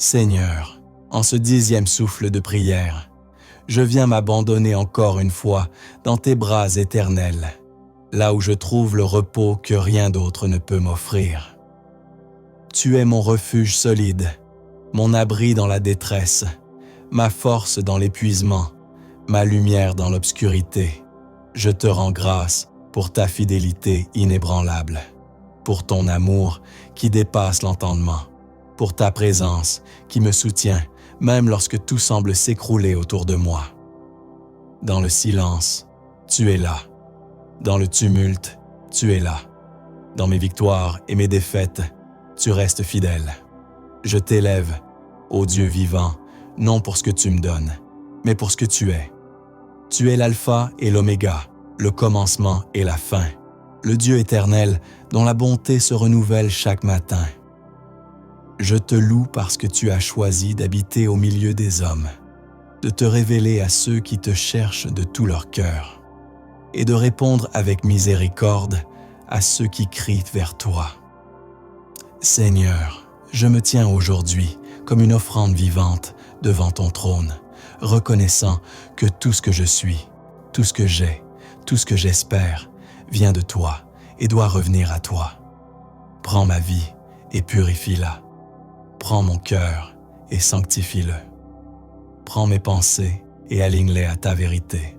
Seigneur, en ce 10e souffle de prière, je viens m'abandonner encore une fois dans tes bras éternels, là où je trouve le repos que rien d'autre ne peut m'offrir. Tu es mon refuge solide, mon abri dans la détresse, ma force dans l'épuisement, ma lumière dans l'obscurité. Je te rends grâce pour ta fidélité inébranlable, pour ton amour qui dépasse l'entendement, pour ta présence qui me soutient même lorsque tout semble s'écrouler autour de moi. Dans le silence, tu es là. Dans le tumulte, tu es là. Dans mes victoires et mes défaites, tu restes fidèle. Je t'élève, ô Dieu vivant, non pour ce que tu me donnes, mais pour ce que tu es. Tu es l'alpha et l'oméga, le commencement et la fin, le Dieu éternel dont la bonté se renouvelle chaque matin. Je te loue parce que tu as choisi d'habiter au milieu des hommes, de te révéler à ceux qui te cherchent de tout leur cœur, et de répondre avec miséricorde à ceux qui crient vers toi. Seigneur, je me tiens aujourd'hui comme une offrande vivante devant ton trône, reconnaissant que tout ce que je suis, tout ce que j'ai, tout ce que j'espère vient de toi et doit revenir à toi. Prends ma vie et purifie-la. Prends mon cœur et sanctifie-le. Prends mes pensées et aligne-les à ta vérité.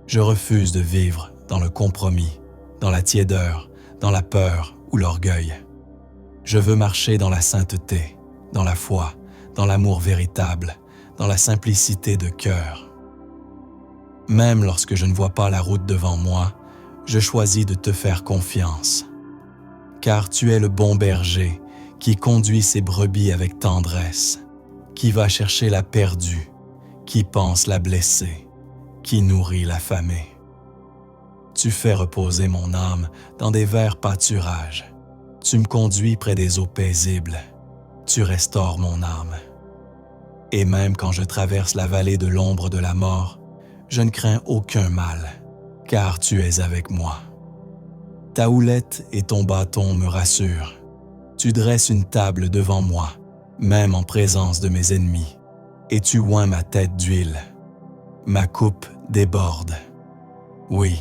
Je refuse de vivre dans le compromis, dans la tiédeur, dans la peur ou l'orgueil. Je veux marcher dans la sainteté, dans la foi, dans l'amour véritable, dans la simplicité de cœur. Même lorsque je ne vois pas la route devant moi, je choisis de te faire confiance. Car tu es le bon berger qui conduit ses brebis avec tendresse, qui va chercher la perdue, qui panse la blessée, qui nourrit l'affamée. Tu fais reposer mon âme dans des verts pâturages. Tu me conduis près des eaux paisibles. Tu restaures mon âme. Et même quand je traverse la vallée de l'ombre de la mort, je ne crains aucun mal, car tu es avec moi. Ta houlette et ton bâton me rassurent. Tu dresses une table devant moi, même en présence de mes ennemis, et tu oins ma tête d'huile. Ma coupe déborde. Oui,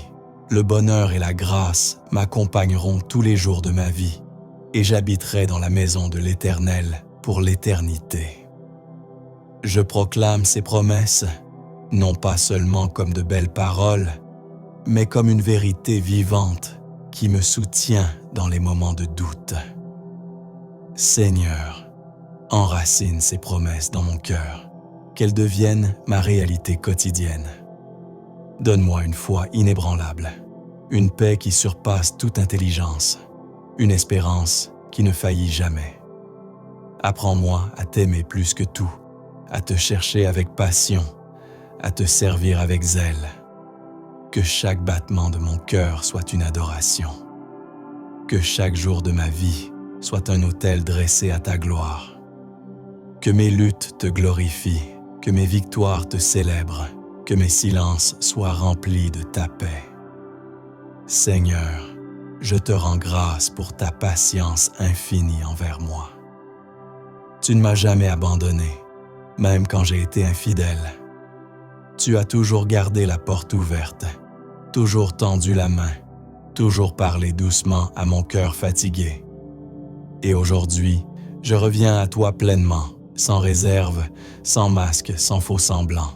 le bonheur et la grâce m'accompagneront tous les jours de ma vie, et j'habiterai dans la maison de l'Éternel pour l'éternité. Je proclame ces promesses, non pas seulement comme de belles paroles, mais comme une vérité vivante qui me soutient dans les moments de doute. Seigneur, enracine ces promesses dans mon cœur, qu'elles deviennent ma réalité quotidienne. Donne-moi une foi inébranlable, une paix qui surpasse toute intelligence, une espérance qui ne faillit jamais. Apprends-moi à t'aimer plus que tout, à te chercher avec passion, à te servir avec zèle. Que chaque battement de mon cœur soit une adoration. Que chaque jour de ma vie soit un autel dressé à ta gloire. Que mes luttes te glorifient, que mes victoires te célèbrent, que mes silences soient remplis de ta paix. Seigneur, je te rends grâce pour ta patience infinie envers moi. Tu ne m'as jamais abandonné, même quand j'ai été infidèle. Tu as toujours gardé la porte ouverte, toujours tendu la main, toujours parlé doucement à mon cœur fatigué. Et aujourd'hui, je reviens à toi pleinement, sans réserve, sans masque, sans faux semblant.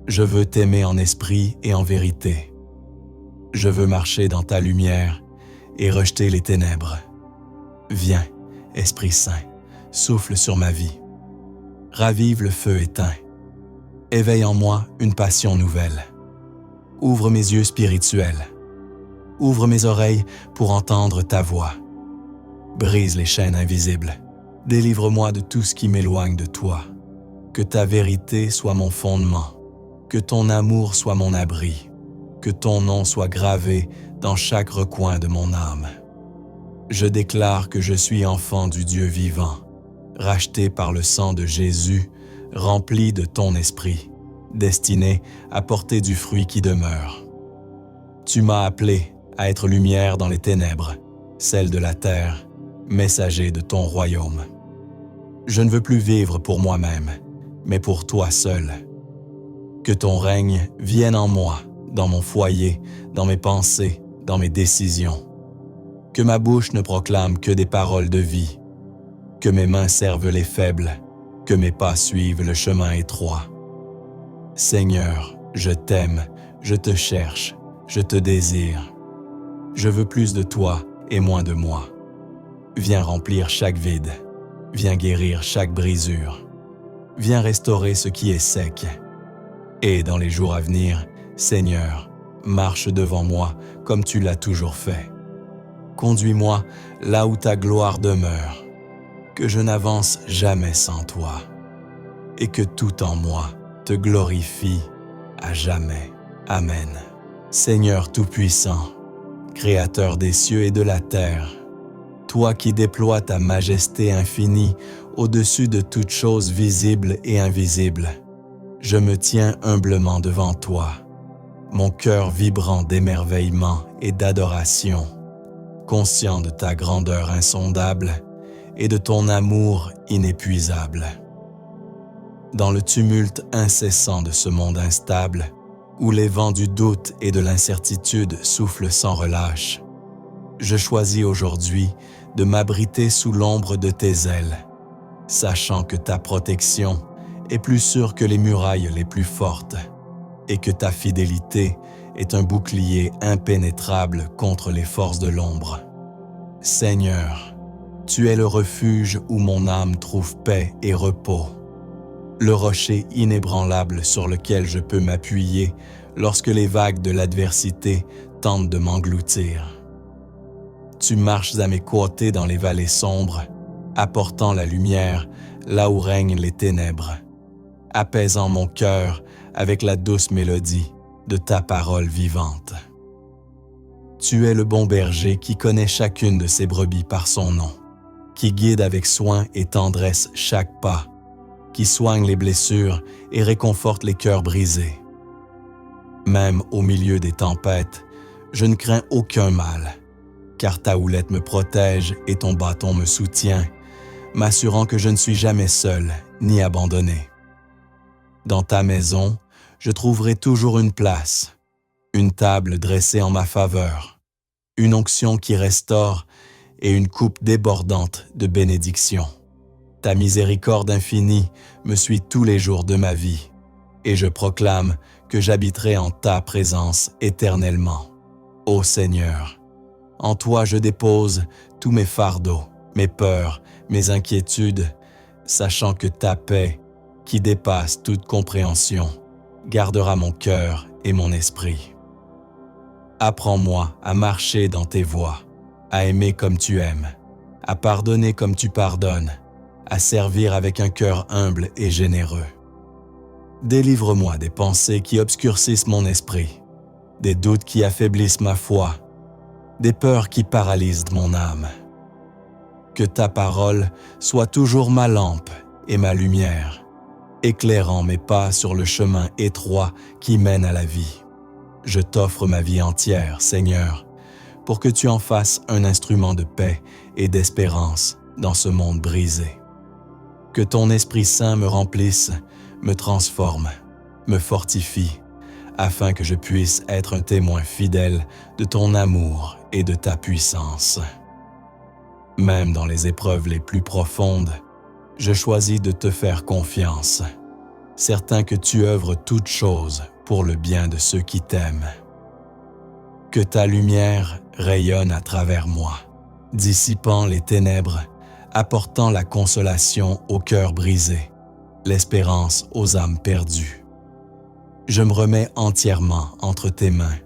Je veux t'aimer en esprit et en vérité. Je veux marcher dans ta lumière et rejeter les ténèbres. Viens, Esprit Saint, souffle sur ma vie. Ravive le feu éteint. Éveille en moi une passion nouvelle. Ouvre mes yeux spirituels. Ouvre mes oreilles pour entendre ta voix. Brise les chaînes invisibles. Délivre-moi de tout ce qui m'éloigne de toi. Que ta vérité soit mon fondement. Que ton amour soit mon abri. Que ton nom soit gravé dans chaque recoin de mon âme. Je déclare que je suis enfant du Dieu vivant, racheté par le sang de Jésus, rempli de ton esprit, destiné à porter du fruit qui demeure. Tu m'as appelé à être lumière dans les ténèbres, celle de la terre, messager de ton royaume. Je ne veux plus vivre pour moi-même, mais pour toi seul. Que ton règne vienne en moi, dans mon foyer, dans mes pensées, dans mes décisions. Que ma bouche ne proclame que des paroles de vie. Que mes mains servent les faibles, que mes pas suivent le chemin étroit. Seigneur, je t'aime, je te cherche, je te désire. Je veux plus de toi et moins de moi. Viens remplir chaque vide, viens guérir chaque brisure. Viens restaurer ce qui est sec. Et dans les jours à venir, Seigneur, marche devant moi comme tu l'as toujours fait. Conduis-moi là où ta gloire demeure, que je n'avance jamais sans toi, et que tout en moi te glorifie à jamais. Amen. Seigneur Tout-Puissant, Créateur des cieux et de la terre, toi qui déploies ta majesté infinie au-dessus de toutes choses visibles et invisibles, je me tiens humblement devant toi, mon cœur vibrant d'émerveillement et d'adoration, conscient de ta grandeur insondable et de ton amour inépuisable. Dans le tumulte incessant de ce monde instable, où les vents du doute et de l'incertitude soufflent sans relâche, je choisis aujourd'hui de m'abriter sous l'ombre de tes ailes, sachant que ta protection est plus sûre que les murailles les plus fortes et que ta fidélité est un bouclier impénétrable contre les forces de l'ombre. Seigneur, tu es le refuge où mon âme trouve paix et repos, le rocher inébranlable sur lequel je peux m'appuyer lorsque les vagues de l'adversité tentent de m'engloutir. Tu marches à mes côtés dans les vallées sombres, apportant la lumière là où règnent les ténèbres, apaisant mon cœur avec la douce mélodie de ta parole vivante. Tu es le bon berger qui connaît chacune de ses brebis par son nom, qui guide avec soin et tendresse chaque pas, qui soigne les blessures et réconforte les cœurs brisés. Même au milieu des tempêtes, je ne crains aucun mal, car ta houlette me protège et ton bâton me soutient, m'assurant que je ne suis jamais seul ni abandonné. Dans ta maison, je trouverai toujours une place, une table dressée en ma faveur, une onction qui restaure et une coupe débordante de bénédictions. Ta miséricorde infinie me suit tous les jours de ma vie, et je proclame que j'habiterai en ta présence éternellement. Ô Seigneur, en toi je dépose tous mes fardeaux, mes peurs, mes inquiétudes, sachant que ta paix, qui dépasse toute compréhension, gardera mon cœur et mon esprit. Apprends-moi à marcher dans tes voies, à aimer comme tu aimes, à pardonner comme tu pardonnes, à servir avec un cœur humble et généreux. Délivre-moi des pensées qui obscurcissent mon esprit, des doutes qui affaiblissent ma foi, des peurs qui paralysent mon âme. Que ta parole soit toujours ma lampe et ma lumière, éclairant mes pas sur le chemin étroit qui mène à la vie. Je t'offre ma vie entière, Seigneur, pour que tu en fasses un instrument de paix et d'espérance dans ce monde brisé. Que ton Esprit Saint me remplisse, me transforme, me fortifie, afin que je puisse être un témoin fidèle de ton amour et de ta puissance. Même dans les épreuves les plus profondes, je choisis de te faire confiance, certain que tu œuvres toutes choses pour le bien de ceux qui t'aiment. Que ta lumière rayonne à travers moi, dissipant les ténèbres, apportant la consolation aux cœurs brisés, l'espérance aux âmes perdues. Je me remets entièrement entre tes mains,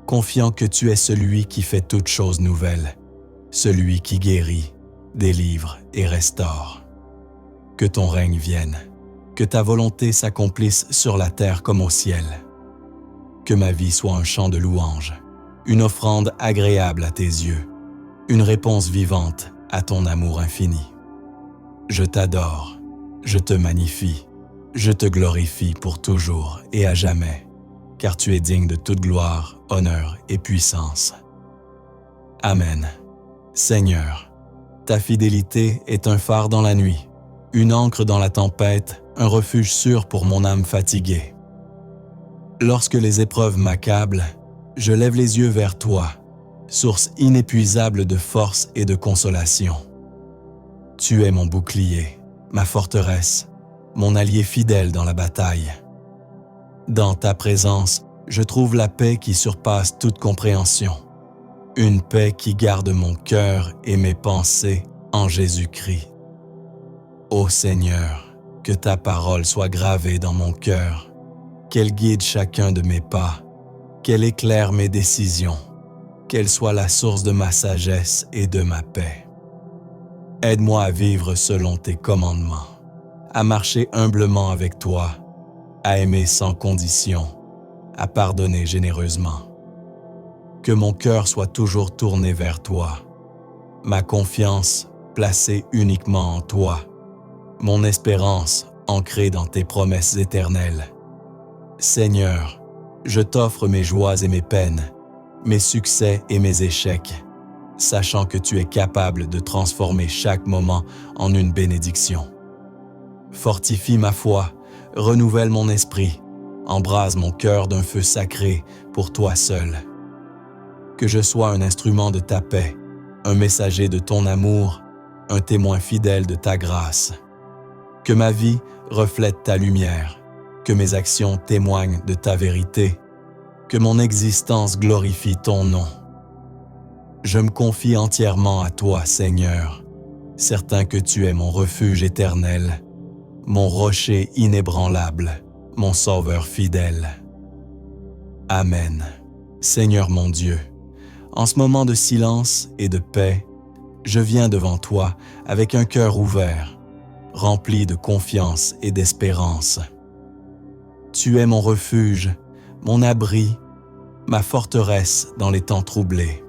confiant que tu es celui qui fait toutes choses nouvelles, celui qui guérit, délivre et restaure. Que ton règne vienne, que ta volonté s'accomplisse sur la terre comme au ciel. Que ma vie soit un chant de louange, une offrande agréable à tes yeux, une réponse vivante à ton amour infini. Je t'adore, je te magnifie, je te glorifie pour toujours et à jamais, car tu es digne de toute gloire, honneur et puissance. Amen. Seigneur, ta fidélité est un phare dans la nuit, une ancre dans la tempête, un refuge sûr pour mon âme fatiguée. Lorsque les épreuves m'accablent, je lève les yeux vers toi, source inépuisable de force et de consolation. Tu es mon bouclier, ma forteresse, mon allié fidèle dans la bataille. Dans ta présence, je trouve la paix qui surpasse toute compréhension. Une paix qui garde mon cœur et mes pensées en Jésus-Christ. Ô Seigneur, que ta parole soit gravée dans mon cœur, qu'elle guide chacun de mes pas, qu'elle éclaire mes décisions, qu'elle soit la source de ma sagesse et de ma paix. Aide-moi à vivre selon tes commandements, à marcher humblement avec toi, à aimer sans condition, à pardonner généreusement. Que mon cœur soit toujours tourné vers toi, ma confiance placée uniquement en toi, mon espérance ancrée dans tes promesses éternelles. Seigneur, je t'offre mes joies et mes peines, mes succès et mes échecs, sachant que tu es capable de transformer chaque moment en une bénédiction. Fortifie ma foi, renouvelle mon esprit, embrase mon cœur d'un feu sacré pour toi seul. Que je sois un instrument de ta paix, un messager de ton amour, un témoin fidèle de ta grâce. Que ma vie reflète ta lumière, que mes actions témoignent de ta vérité, que mon existence glorifie ton nom. Je me confie entièrement à toi, Seigneur, certain que tu es mon refuge éternel, mon rocher inébranlable, mon sauveur fidèle. Amen. Seigneur mon Dieu, en ce moment de silence et de paix, je viens devant toi avec un cœur ouvert, rempli de confiance et d'espérance. Tu es mon refuge, mon abri, ma forteresse dans les temps troublés.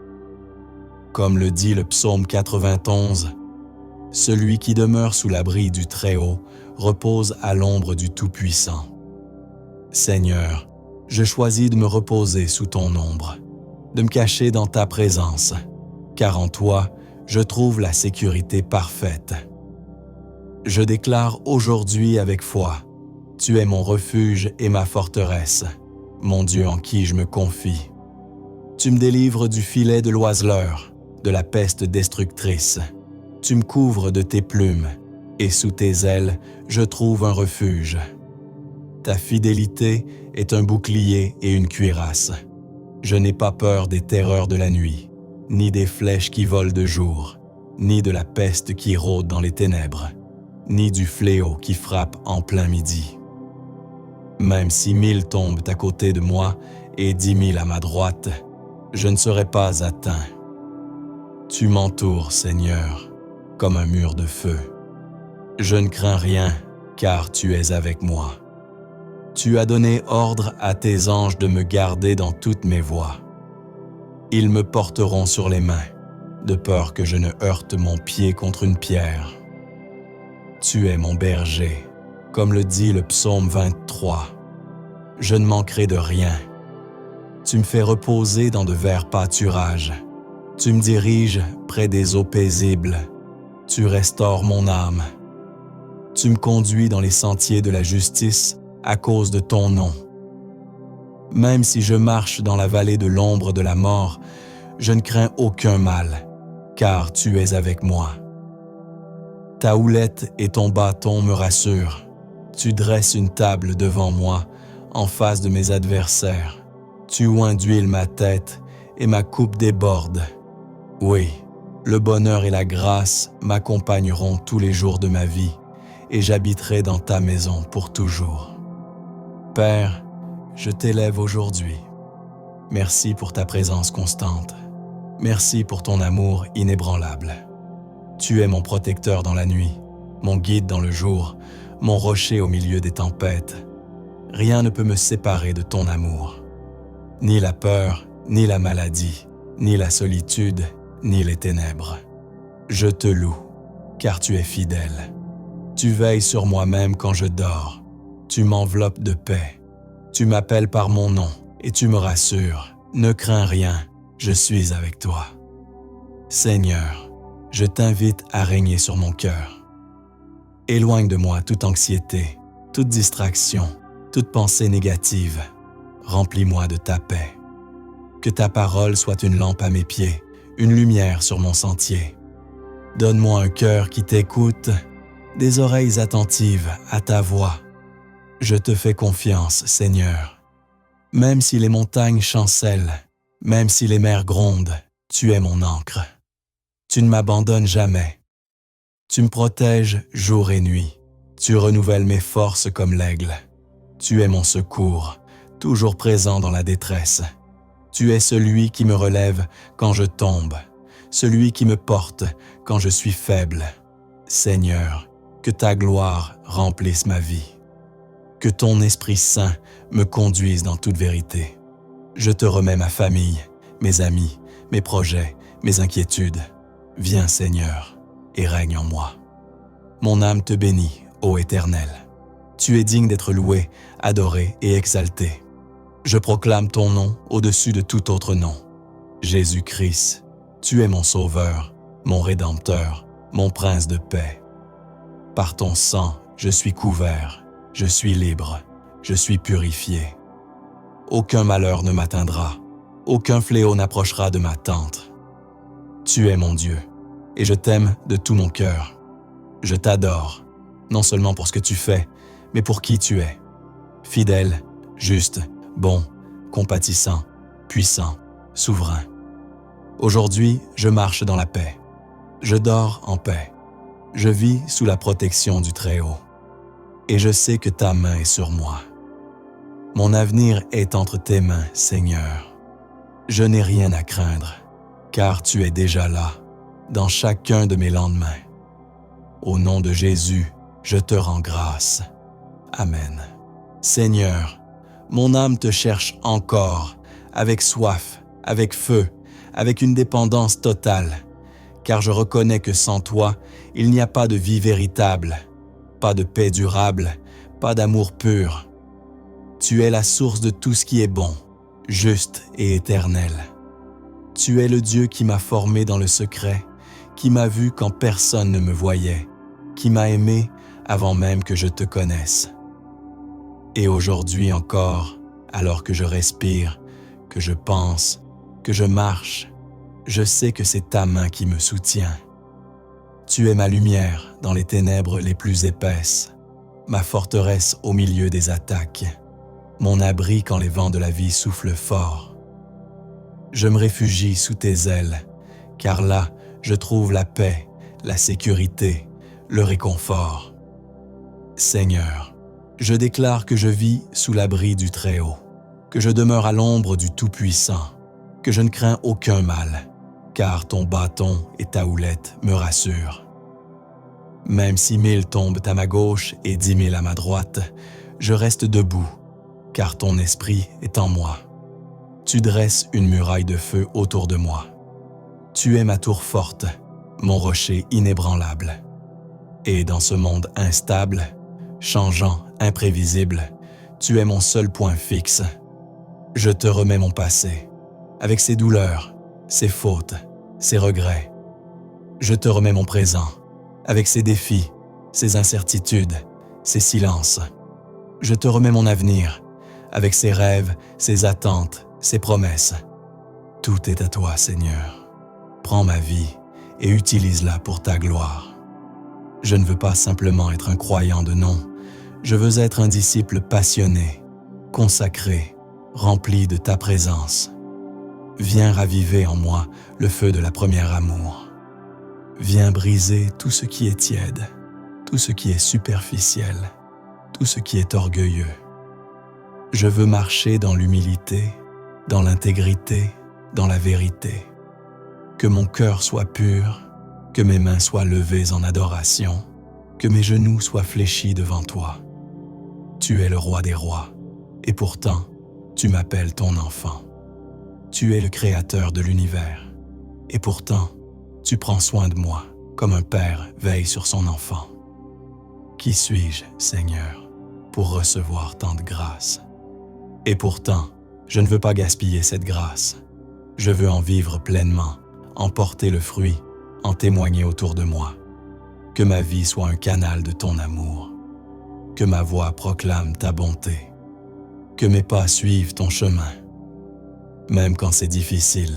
Comme le dit le psaume 91, « Celui qui demeure sous l'abri du Très-Haut repose à l'ombre du Tout-Puissant. » Seigneur, je choisis de me reposer sous ton ombre, de me cacher dans ta présence, car en toi, je trouve la sécurité parfaite. Je déclare aujourd'hui avec foi, tu es mon refuge et ma forteresse, mon Dieu en qui je me confie. Tu me délivres du filet de l'oiseleur, de la peste destructrice. Tu me couvres de tes plumes, et sous tes ailes, je trouve un refuge. Ta fidélité est un bouclier et une cuirasse. Je n'ai pas peur des terreurs de la nuit, ni des flèches qui volent de jour, ni de la peste qui rôde dans les ténèbres, ni du fléau qui frappe en plein midi. Même si 1000 tombent à côté de moi et 10 000 à ma droite, je ne serai pas atteint. Tu m'entoures, Seigneur, comme un mur de feu. Je ne crains rien, car tu es avec moi. Tu as donné ordre à tes anges de me garder dans toutes mes voies. Ils me porteront sur les mains, de peur que je ne heurte mon pied contre une pierre. Tu es mon berger, comme le dit le psaume 23. Je ne manquerai de rien. Tu me fais reposer dans de verts pâturages. Tu me diriges près des eaux paisibles. Tu restaures mon âme. Tu me conduis dans les sentiers de la justice à cause de ton nom. Même si je marche dans la vallée de l'ombre de la mort, je ne crains aucun mal, car tu es avec moi. Ta houlette et ton bâton me rassurent. Tu dresses une table devant moi, en face de mes adversaires. Tu oins d'huile ma tête et ma coupe déborde. Oui, le bonheur et la grâce m'accompagneront tous les jours de ma vie, et j'habiterai dans ta maison pour toujours. Père, je t'élève aujourd'hui. Merci pour ta présence constante. Merci pour ton amour inébranlable. Tu es mon protecteur dans la nuit, mon guide dans le jour, mon rocher au milieu des tempêtes. Rien ne peut me séparer de ton amour. Ni la peur, ni la maladie, ni la solitude, ni les ténèbres. Je te loue, car tu es fidèle. Tu veilles sur moi-même quand je dors. Tu m'enveloppes de paix. Tu m'appelles par mon nom et tu me rassures. Ne crains rien, je suis avec toi. Seigneur, je t'invite à régner sur mon cœur. Éloigne de moi toute anxiété, toute distraction, toute pensée négative. Remplis-moi de ta paix. Que ta parole soit une lampe à mes pieds, une lumière sur mon sentier. Donne-moi un cœur qui t'écoute, des oreilles attentives à ta voix. Je te fais confiance, Seigneur. Même si les montagnes chancellent, même si les mers grondent, tu es mon ancre. Tu ne m'abandonnes jamais. Tu me protèges jour et nuit. Tu renouvelles mes forces comme l'aigle. Tu es mon secours, toujours présent dans la détresse. Tu es celui qui me relève quand je tombe, celui qui me porte quand je suis faible. Seigneur, que ta gloire remplisse ma vie. Que ton Esprit Saint me conduise dans toute vérité. Je te remets ma famille, mes amis, mes projets, mes inquiétudes. Viens, Seigneur, et règne en moi. Mon âme te bénit, ô Éternel. Tu es digne d'être loué, adoré et exalté. Je proclame ton nom au-dessus de tout autre nom. Jésus-Christ, tu es mon Sauveur, mon Rédempteur, mon Prince de paix. Par ton sang, je suis couvert, je suis libre, je suis purifié. Aucun malheur ne m'atteindra, aucun fléau n'approchera de ma tente. Tu es mon Dieu, et je t'aime de tout mon cœur. Je t'adore, non seulement pour ce que tu fais, mais pour qui tu es. Fidèle, juste, bon, compatissant, puissant, souverain. Aujourd'hui, je marche dans la paix. Je dors en paix. Je vis sous la protection du Très-Haut. Et je sais que ta main est sur moi. Mon avenir est entre tes mains, Seigneur. Je n'ai rien à craindre, car tu es déjà là, dans chacun de mes lendemains. Au nom de Jésus, je te rends grâce. Amen. Seigneur, mon âme te cherche encore, avec soif, avec feu, avec une dépendance totale, car je reconnais que sans toi, il n'y a pas de vie véritable, pas de paix durable, pas d'amour pur. Tu es la source de tout ce qui est bon, juste et éternel. Tu es le Dieu qui m'a formé dans le secret, qui m'a vu quand personne ne me voyait, qui m'a aimé avant même que je te connaisse. Et aujourd'hui encore, alors que je respire, que je pense, que je marche, je sais que c'est ta main qui me soutient. Tu es ma lumière dans les ténèbres les plus épaisses, ma forteresse au milieu des attaques, mon abri quand les vents de la vie soufflent fort. Je me réfugie sous tes ailes, car là, je trouve la paix, la sécurité, le réconfort. Seigneur, je déclare que je vis sous l'abri du Très-Haut, que je demeure à l'ombre du Tout-Puissant, que je ne crains aucun mal, car ton bâton et ta houlette me rassurent. Même si 1000 tombent à ma gauche et 10 000 à ma droite, je reste debout, car ton esprit est en moi. Tu dresses une muraille de feu autour de moi. Tu es ma tour forte, mon rocher inébranlable. Et dans ce monde instable, changeant, imprévisible, tu es mon seul point fixe. Je te remets mon passé, avec ses douleurs, ses fautes, ses regrets. Je te remets mon présent, avec ses défis, ses incertitudes, ses silences. Je te remets mon avenir, avec ses rêves, ses attentes, ses promesses. Tout est à toi, Seigneur. Prends ma vie et utilise-la pour ta gloire. Je ne veux pas simplement être un croyant de nom, je veux être un disciple passionné, consacré, rempli de ta présence. Viens raviver en moi le feu de la première amour. Viens briser tout ce qui est tiède, tout ce qui est superficiel, tout ce qui est orgueilleux. Je veux marcher dans l'humilité, dans l'intégrité, dans la vérité. Que mon cœur soit pur, que mes mains soient levées en adoration, que mes genoux soient fléchis devant toi. Tu es le roi des rois, et pourtant, tu m'appelles ton enfant. Tu es le créateur de l'univers, et pourtant, tu prends soin de moi, comme un père veille sur son enfant. Qui suis-je, Seigneur, pour recevoir tant de grâce? Et pourtant, je ne veux pas gaspiller cette grâce. Je veux en vivre pleinement, en porter le fruit, en témoigner autour de moi. Que ma vie soit un canal de ton amour. Que ma voix proclame ta bonté. Que mes pas suivent ton chemin. Même quand c'est difficile,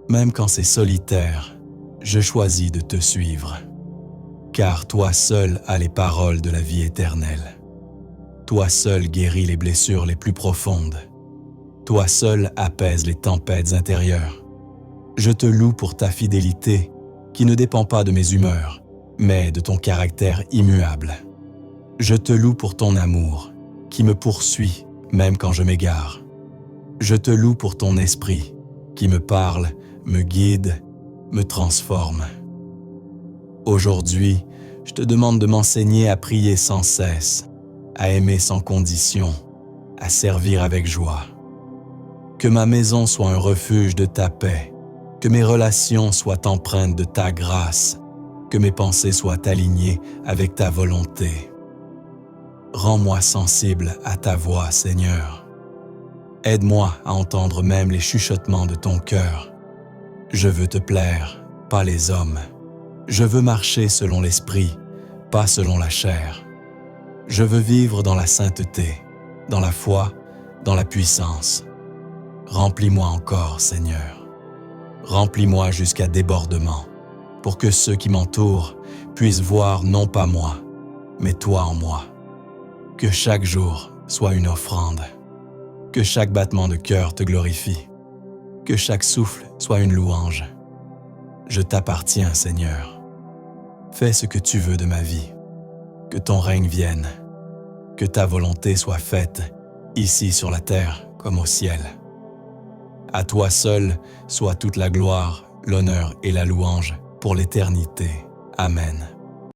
même quand c'est solitaire, je choisis de te suivre. Car toi seul as les paroles de la vie éternelle. Toi seul guéris les blessures les plus profondes. Toi seul apaises les tempêtes intérieures. Je te loue pour ta fidélité qui ne dépend pas de mes humeurs, mais de ton caractère immuable. Je te loue pour ton amour qui me poursuit même quand je m'égare. Je te loue pour ton esprit qui me parle, me guide, me transforme. Aujourd'hui, je te demande de m'enseigner à prier sans cesse, à aimer sans condition, à servir avec joie. Que ma maison soit un refuge de ta paix, que mes relations soient empreintes de ta grâce, que mes pensées soient alignées avec ta volonté. Rends-moi sensible à ta voix, Seigneur. Aide-moi à entendre même les chuchotements de ton cœur. Je veux te plaire, pas les hommes. Je veux marcher selon l'esprit, pas selon la chair. Je veux vivre dans la sainteté, dans la foi, dans la puissance. Remplis-moi encore, Seigneur. Remplis-moi jusqu'à débordement, pour que ceux qui m'entourent puissent voir non pas moi, mais toi en moi. Que chaque jour soit une offrande. Que chaque battement de cœur te glorifie. Que chaque souffle soit une louange. Je t'appartiens, Seigneur. Fais ce que tu veux de ma vie. Que ton règne vienne. Que ta volonté soit faite, ici sur la terre comme au ciel. À toi seul soit toute la gloire, l'honneur et la louange pour l'éternité. Amen.